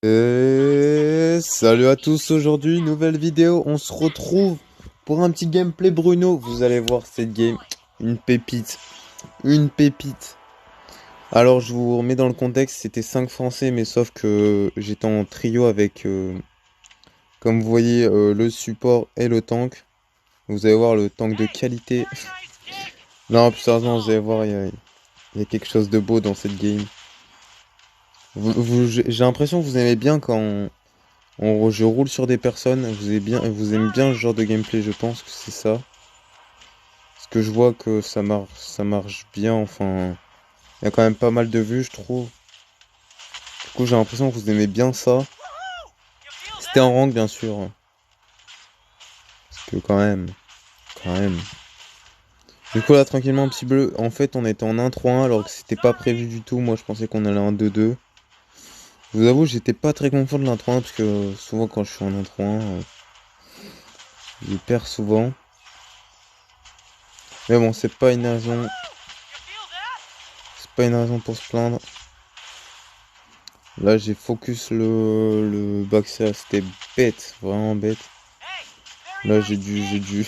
Et salut à tous, aujourd'hui nouvelle vidéo, on se retrouve pour un petit gameplay Bruno. Vous allez voir cette game, une pépite, une pépite. Alors je vous remets dans le contexte, c'était 5 Français mais sauf que j'étais en trio avec, comme vous voyez, le support et le tank. Vous allez voir le tank de qualité. Non plus sérieusement, vous allez voir, il y a quelque chose de beau dans cette game. J'ai l'impression que vous aimez bien quand je roule sur des personnes, vous aimez bien ce genre de gameplay, je pense que c'est ça. Parce que je vois que ça marche bien, enfin, il y a quand même pas mal de vues, je trouve. Du coup, j'ai l'impression que vous aimez bien ça. C'était en rank, bien sûr. Parce que quand même. Du coup, là, tranquillement, petit bleu. En fait, on était en 1-3-1 alors que c'était pas prévu du tout. Moi, je pensais qu'on allait en 2-2. Je vous avoue, j'étais pas très confiant de l'1-3-1 parce que souvent, quand je suis en 1-3-1, je perds souvent. Mais bon, c'est pas une raison. C'est pas une raison pour se plaindre. Là, j'ai focus le Baxia, c'était bête, vraiment bête. Là, j'ai dû.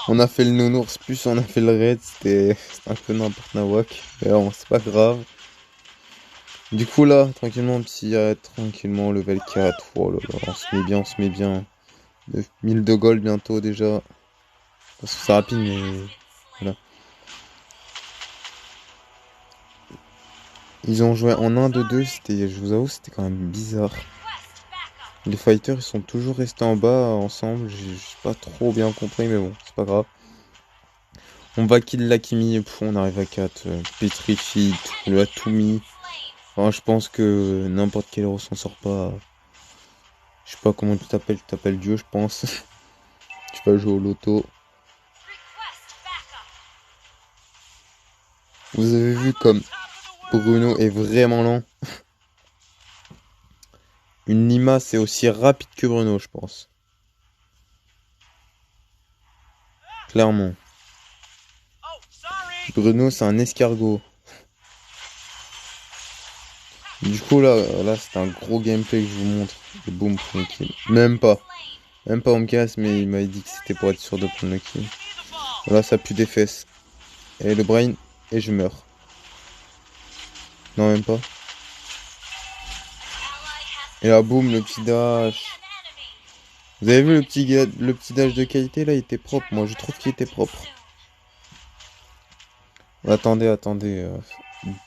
On a fait le nounours, plus on a fait le raid, c'était un peu n'importe nawak. Mais bon, c'est pas grave. Du coup, là, tranquillement, petit raid, tranquillement, level 4. Oh là là, on se met bien, on se met bien. 1000 de gold bientôt déjà. Parce que c'est rapide, mais voilà. Ils ont joué en 1-2-2, c'était, je vous avoue, c'était quand même bizarre. Les fighters, ils sont toujours restés en bas ensemble. J'ai pas trop bien compris, mais bon, c'est pas grave. On va kill l'Akimi, on arrive à 4. Petrify, le Atumi. Enfin, je pense que n'importe quel héros s'en sort pas. Je sais pas comment tu t'appelles Dieu, je pense. Tu vas jouer au loto. Vous avez vu comme Bruno est vraiment lent. Une Nima, c'est aussi rapide que Bruno, je pense. Clairement. Bruno, c'est un escargot. Du coup, là c'est un gros gameplay que je vous montre. Et boum, premier kill. Même pas on me casse, mais il m'avait dit que c'était pour être sûr de prendre le kill. Là, ça pue des fesses. Et le brain, et je meurs. Non, même pas. Et là, boum, le petit dash. Vous avez vu le petit dash de qualité, là, il était propre. Moi, je trouve qu'il était propre. Attendez.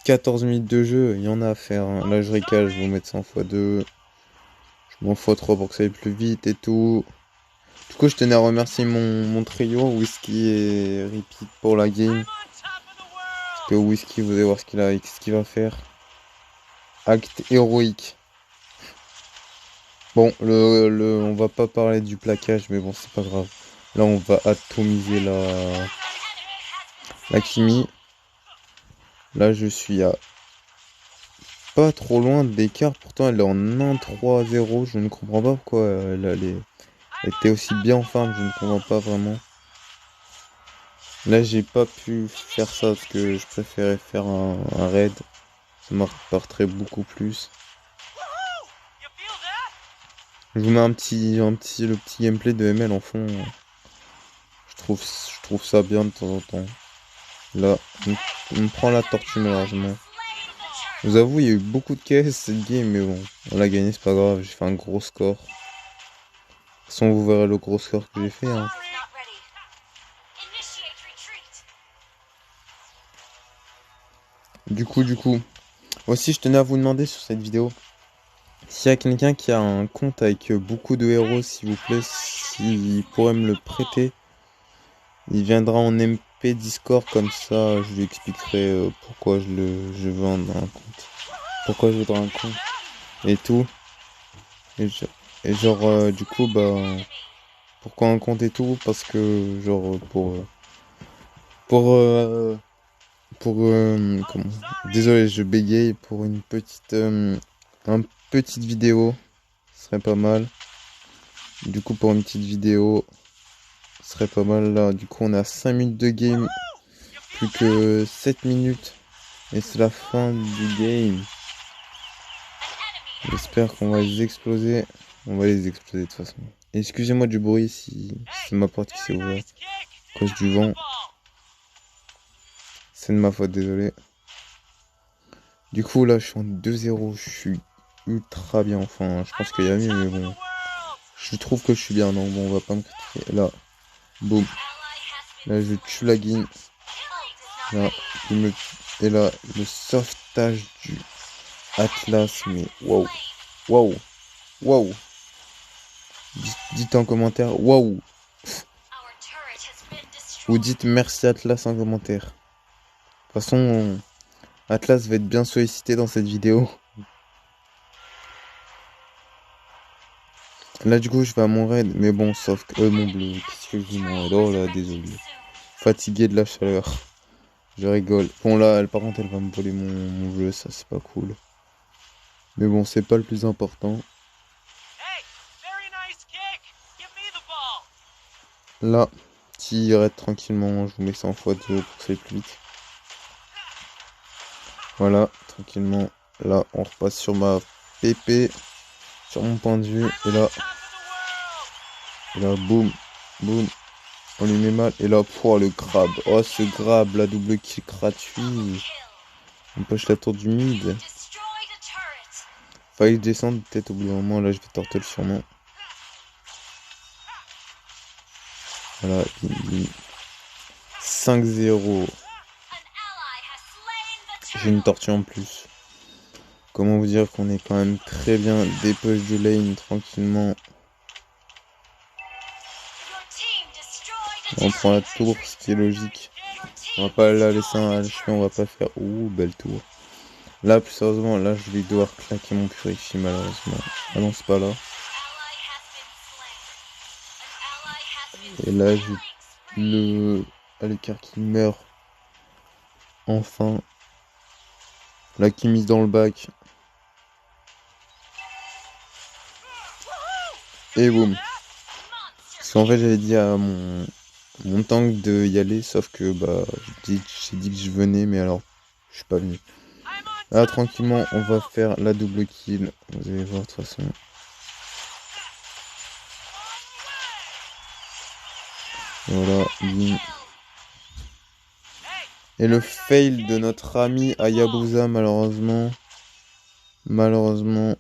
14 minutes de jeu, il y en a à faire, hein. Là, je ricale, je vais vous mettre 100 x 2. Je m'en fous trop pour que ça aille plus vite et tout. Du coup, je tenais à remercier mon trio, Whisky et Repeat pour la game. Parce que Whisky, vous allez voir ce qu'il va faire. Acte héroïque. Bon, on va pas parler du plaquage, mais bon, c'est pas grave. Là, on va atomiser la Kimi. Là, je suis à pas trop loin d'écart. Pourtant, elle est en 1-3-0. Je ne comprends pas pourquoi elle était aussi bien en farm. Je ne comprends pas vraiment. Là, j'ai pas pu faire ça parce que je préférais faire un raid. Ça m'apporterait beaucoup plus. Je vous mets le petit gameplay de ML en fond. Je trouve ça bien de temps en temps. Là, on me prend la tortue malheureusement. Je vous avoue, il y a eu beaucoup de caisses cette game, mais bon, on l'a gagné, c'est pas grave. J'ai fait un gros score. De toute façon, vous verrez le gros score que j'ai fait, hein. Du coup, aussi, je tenais à vous demander sur cette vidéo, s'il y a quelqu'un qui a un compte avec beaucoup de héros, s'il vous plaît, s'il pourrait me le prêter. Il viendra en MP Discord, comme ça je lui expliquerai pourquoi je veux un compte. Pourquoi je voudrais un compte et tout. Et genre, du coup, bah, pourquoi un compte et tout? Parce que, genre, pour, comment? Désolé, je bégaye pour une petite vidéo. Ce serait pas mal. Du coup, pour une petite vidéo, ce serait pas mal là. Du coup, on a 5 minutes de game. Plus que 7 minutes. Et c'est la fin du game. J'espère qu'on va les exploser. On va les exploser de toute façon. Excusez-moi du bruit si c'est ma porte qui s'est ouverte à cause du vent. C'est de ma faute, désolé. Du coup, là, je suis en 2-0. Je suis ultra bien. Enfin, je pense qu'il y a mieux, mais bon. Je trouve que je suis bien. Non, bon, on va pas me critiquer. Là, boum. Là, je tue la guine. Là, et là, le sauvetage du Atlas. Mais waouh. Waouh. Waouh. Dites en commentaire. Waouh. Vous dites merci Atlas en commentaire. De toute façon, Atlas va être bien sollicité dans cette vidéo. Là, du coup, je vais à mon raid. Mais bon, sauf que... mon bleu. Qu'est-ce que je dis, mon raid? Oh là, désolé. Fatigué de la chaleur. Je rigole. Bon, là, par contre, elle va me voler mon jeu. Ça, c'est pas cool. Mais bon, c'est pas le plus important. Là, petit raid tranquillement. Je vous mets ça en x2 pour que ça aille plus vite. Voilà, tranquillement. Là, on repasse sur ma PP. Sur mon point de vue. Et là, boum. Boum. On lui met mal. Et là, pouah, le grab. Oh, ce grab, la double kill gratuit. On push la tour du mid. Fallait descendre peut-être au bout d'un moment. Là, je vais torter le sûrement. Voilà. 5-0. J'ai une tortue en plus. Comment vous dire qu'on est quand même très bien. Des push de lane tranquillement. On prend la tour, ce qui est logique. On va pas la laisser un HP, on va pas faire... Ouh, belle tour. Là, plus sérieusement, là, je vais devoir claquer mon purifie, malheureusement. Ah non, c'est pas là. Et là, j'ai le... l'écart qui meurt. Enfin. Là, qui mise dans le bac. Et boum. Parce qu'en fait, j'avais dit à mon tank de y aller, sauf que, bah, j'ai dit que je venais, mais alors, je suis pas venu. Là, tranquillement, on va faire la double kill. Vous allez voir de toute façon. Voilà, bim. Et le fail de notre ami Hayabusa, malheureusement. Malheureusement.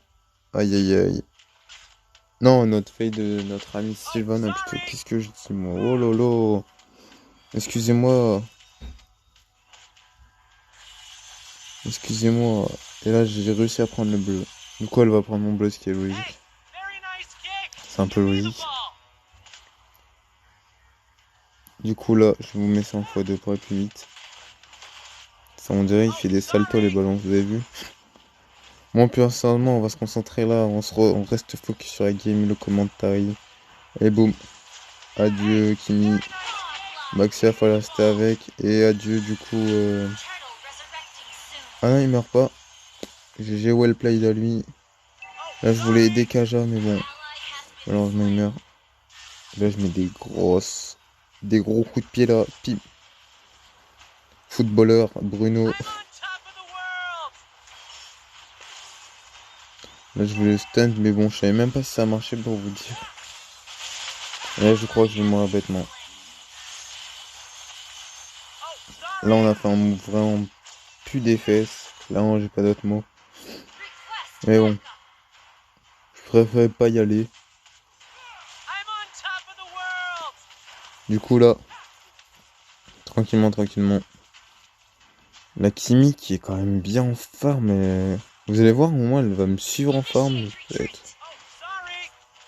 Aïe aïe aïe. Non, notre fail de notre ami Sylvain, plutôt. Qu'est-ce que je dis, moi? Oh lolo. Excusez-moi. Excusez-moi. Et là, j'ai réussi à prendre le bleu. Du coup, elle va prendre mon bleu, ce qui est logique. C'est un peu logique. Du coup, là, je vous mets ça en x2 pour aller plus vite. Ça, on dirait, il fait des saltos, les ballons, vous avez vu? Moi, personnellement, on va se concentrer là. On reste focus sur la game, le commentary. Et boum. Adieu, Kimi. Maxia, faut rester avec. Et adieu, du coup... Ah non, il meurt pas. GG well played à lui. Là, je voulais aider Kaja, mais bon. Malheureusement, il meurt. Là, je mets des gros coups de pied, là. Pim. Footballeur, Bruno. Là, je voulais stunt, mais bon, je savais même pas si ça marchait pour vous dire. Là, je crois que je vais mourir bêtement. Là, on a fait un move vraiment plus des fesses. Là, j'ai pas d'autres mots. Mais bon. Je préférais pas y aller. Du coup, là. Tranquillement. La Kimi qui est quand même bien en farm. Mais... Vous allez voir, au moins, elle va me suivre en farm. Peut-être.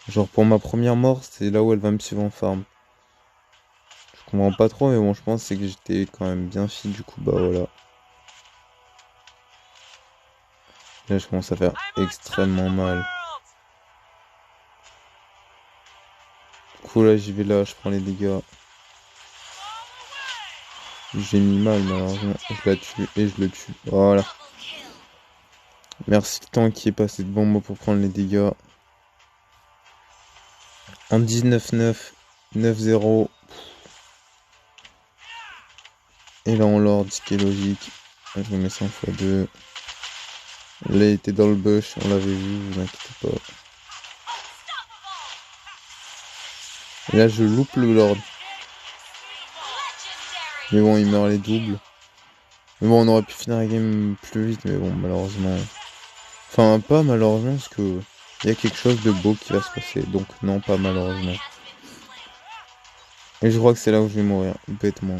Genre, pour ma première mort, c'est là où elle va me suivre en farm. Je comprends pas trop, mais bon, je pense que c'est que j'étais quand même bien fit. Du coup, bah voilà. Là, je commence à faire extrêmement mal. Du coup, là, j'y vais là, je prends les dégâts. J'ai mis mal, malheureusement. Je la tue et je le tue. Voilà. Merci le temps qui est passé devant moi pour prendre les dégâts. En 19-9, 9-0. Et là, on lord, ce qui est logique. Là, je me mets ça en x2. Là, il était dans le bush, on l'avait vu, vous inquiétez pas. Et là, je loupe le Lord. Mais bon, il meurt les doubles. Mais bon, on aurait pu finir la game plus vite, mais bon, malheureusement. Enfin, pas malheureusement, parce que il y a quelque chose de beau qui va se passer. Donc, non, pas malheureusement. Et je crois que c'est là où je vais mourir, bêtement.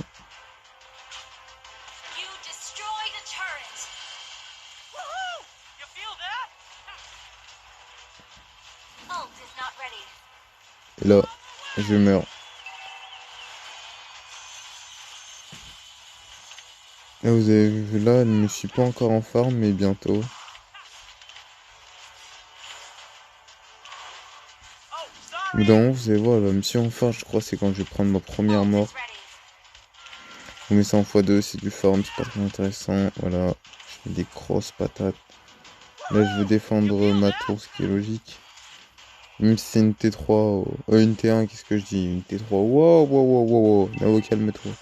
Et là, je meurs. Là, vous avez vu, là, je ne suis pas encore en farm, mais bientôt. Mais dans vous allez voir, la mission en farm, je crois, c'est quand je vais prendre ma première mort. On met ça en x2, c'est du farm, c'est pas très intéressant. Voilà, je mets des grosses patates. Là, je veux défendre ma tour, ce qui est logique. Même si c'est une T3, une T1, qu'est-ce que je dis? Une T3, wow, wow, wow, wow, wow. Navo, calme-toi.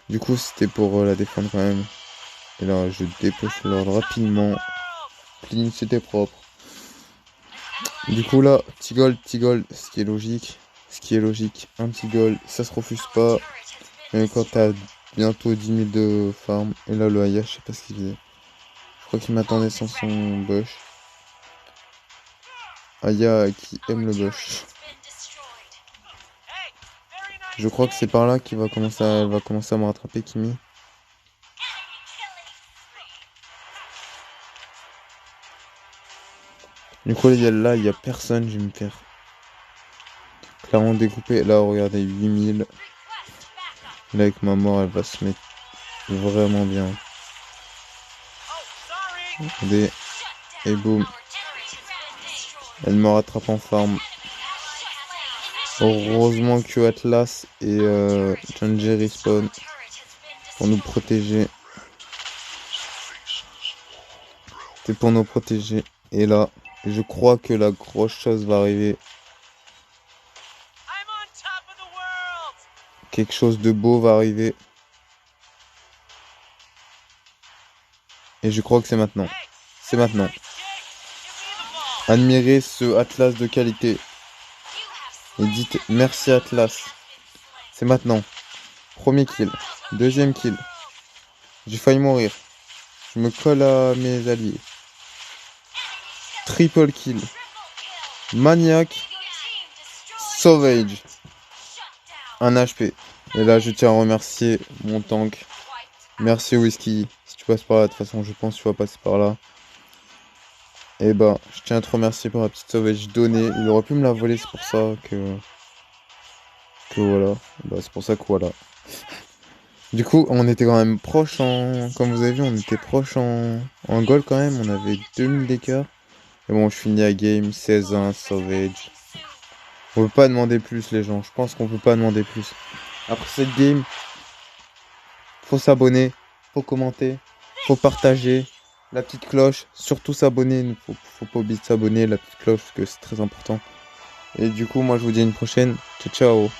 Du coup, c'était pour la défendre quand même. Et là, je dépêche l'ordre rapidement. Clean, c'était propre. Du coup, là, petit gold, ce qui est logique. Ce qui est logique, un petit gold, ça se refuse pas. Même quand t'as bientôt 10 000 de farm. Et là, le Aya, je sais pas ce qu'il faisait. Je crois qu'il m'attendait sans son bush. Aya qui aime le bush. Je crois que c'est par là qu'il va commencer elle va commencer à me rattraper, Kimi. Du coup, là, il n'y a personne, je vais me faire clairement découper. Là, regardez, 8000. Là, avec ma mort, elle va se mettre vraiment bien. Regardez. Et boum. Elle me rattrape en farm. Heureusement que Atlas et Janji respawn pour nous protéger. C'est pour nous protéger. Et là, je crois que la grosse chose va arriver. Quelque chose de beau va arriver. Et je crois que c'est maintenant. C'est maintenant. Admirez ce Atlas de qualité. Et dites merci Atlas. C'est maintenant. Premier kill. Deuxième kill. J'ai failli mourir. Je me colle à mes alliés. Triple kill. Maniac. Sauvage. Un HP. Et là, je tiens à remercier mon tank. Merci Whisky. Si tu passes par là, de toute façon, je pense que tu vas passer par là. Et bah, je tiens à te remercier pour la petite sauvage donnée. Il aurait pu me la voler, c'est pour ça que voilà. Bah, c'est pour ça que voilà. Du coup, on était quand même proche en... Comme vous avez vu, on était proche en goal quand même. On avait 2000 d'écart. Et bon, je finis la game 16-1, sauvage. On peut pas demander plus, les gens. Je pense qu'on peut pas demander plus. Après cette game, faut s'abonner, faut commenter, faut partager. La petite cloche, surtout s'abonner. Faut pas oublier de s'abonner, la petite cloche, parce que c'est très important. Et du coup, moi, je vous dis à une prochaine. Ciao, ciao.